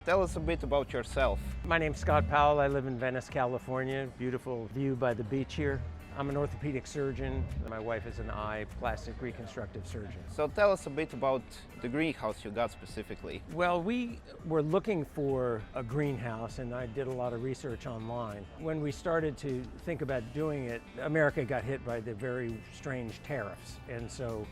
Tell us a bit about yourself. My name's Scott Powell. I live in Venice, California. Beautiful view by the beach here. I'm an orthopedic surgeon. My wife is an eye plastic reconstructive surgeon. So tell us a bit about the greenhouse you got specifically. Well, we were looking for a greenhouse, and I did a lot of research online. When we started to think about doing it, America got hit by the very strange tariffs, and so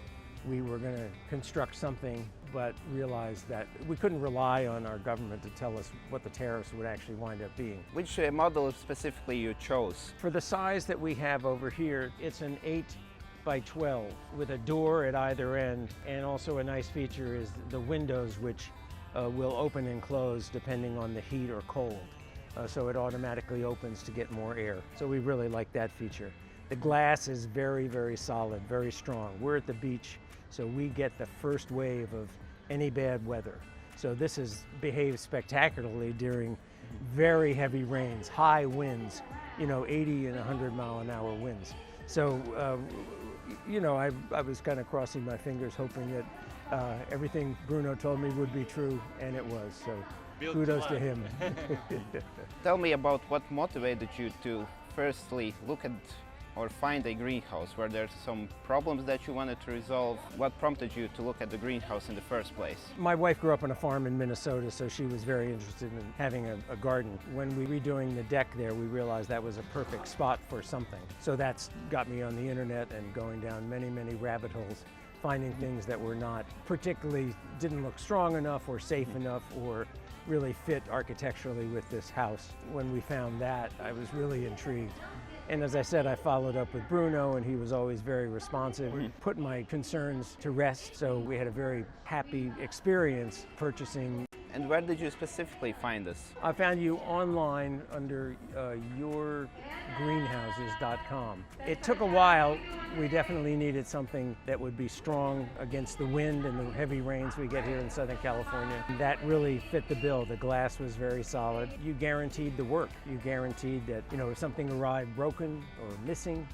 we were going to construct something, but realized that we couldn't rely on our government to tell us what the tariffs would actually wind up being. Which model specifically you chose? For the size that we have over here, it's an 8 by 12 with a door at either end, and also a nice feature is the windows, which will open and close depending on the heat or cold. So it automatically opens to get more air. So we really like that feature. The glass is very, very solid, very strong. We're at the beach, so we get the first wave of any bad weather. So this has behaved spectacularly during very heavy rains, high winds, 80 and 100 mile an hour winds. So, I was kind of crossing my fingers hoping that everything Bruno told me would be true, and it was. So kudos to him. Tell me about what motivated you to firstly look at or find a greenhouse. Were there some problems that you wanted to resolve? What prompted you to look at the greenhouse in the first place? My wife grew up on a farm in Minnesota, so she was very interested in having a garden. When we were redoing the deck there, we realized that was a perfect spot for something. So that's got me on the internet and going down many, many rabbit holes, finding things that were not particularly, didn't look strong enough or safe enough or really fit architecturally with this house. When we found that, I was really intrigued. And as I said, I followed up with Bruno, and he was always very responsive. Put my concerns to rest, so we had a very happy experience purchasing. And where did you specifically find us? I found you online under yourgreenhouses.com. It took a while. We definitely needed something that would be strong against the wind and the heavy rains we get here in Southern California. That really fit the bill. The glass was very solid. You guaranteed the work. You guaranteed that, if something arrived broken or missing,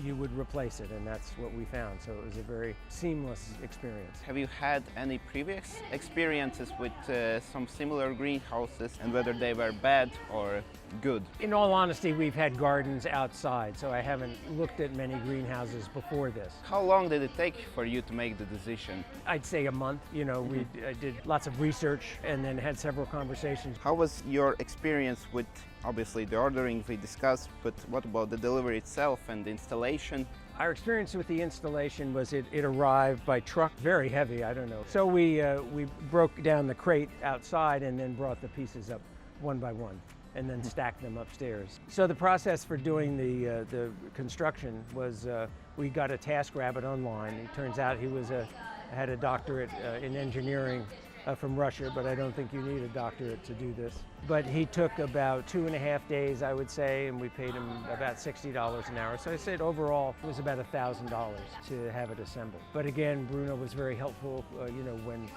you would replace it, and that's what we found. So it was a very seamless experience. Have you had any previous experiences with some similar greenhouses, and whether they were bad or good? In all honesty, we've had gardens outside, so I haven't looked at many greenhouses before this. How long did it take for you to make the decision? I'd say a month. I did lots of research and then had several conversations. How was your experience with, obviously, the ordering we discussed, but what about the delivery itself and the installation? Our experience with the installation was it arrived by truck, very heavy, I don't know. So we broke down the crate outside and then brought the pieces up one by one and then stacked them upstairs. So the process for doing the construction was we got a TaskRabbit online. It turns out he had a doctorate in engineering from Russia, but I don't think you need a doctorate to do this. But he took about 2.5 days, I would say, and we paid him about $60 an hour. So I said overall it was about $1,000 to have it assembled. But again, Bruno was very helpful, when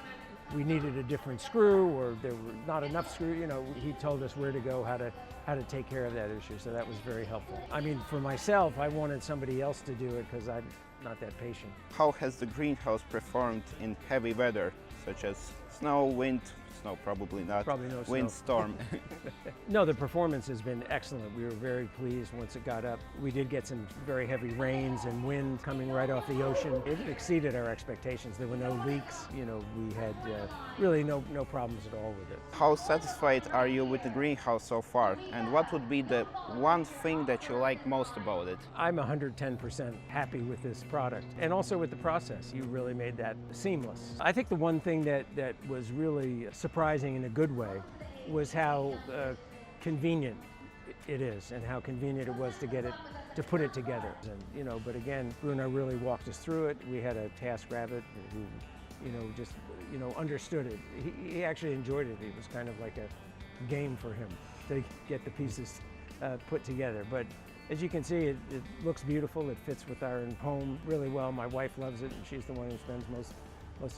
we needed a different screw or there were not enough screw, he told us where to go, how to take care of that issue. So that was very helpful. I mean, for myself, I wanted somebody else to do it because I'm not that patient. How has the greenhouse performed in heavy weather, such as snow, wind? Snow probably not. Probably no snow. Windstorm. No, the performance has been excellent. We were very pleased once it got up. We did get some very heavy rains and wind coming right off the ocean. It exceeded our expectations. There were no leaks. We had really no problems at all with it. How satisfied are you with the greenhouse so far? And what would be the one thing that you like most about it? I'm 110% happy with this product and also with the process. You really made that seamless. I think the one thing that was really surprising in a good way was how convenient it is and how convenient it was to put it together. And but again, Bruno really walked us through it. We had a TaskRabbit who just understood it. He actually enjoyed it. It was kind of like a game for him to get the pieces put together. But as you can see, it looks beautiful. It fits with our home really well. My wife loves it, and she's the one who spends most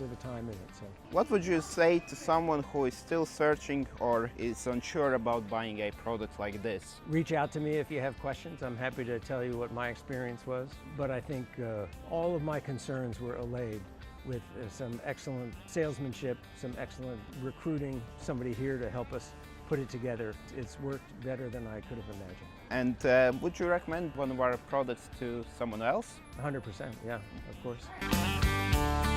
of the time in it. So, what would you say to someone who is still searching or is unsure about buying a product like this? Reach out to me if you have questions. I'm happy to tell you what my experience was. But I think all of my concerns were allayed with some excellent salesmanship, some excellent recruiting, somebody here to help us put it together. It's worked better than I could have imagined. And would you recommend one of our products to someone else? 100%, yeah, of course.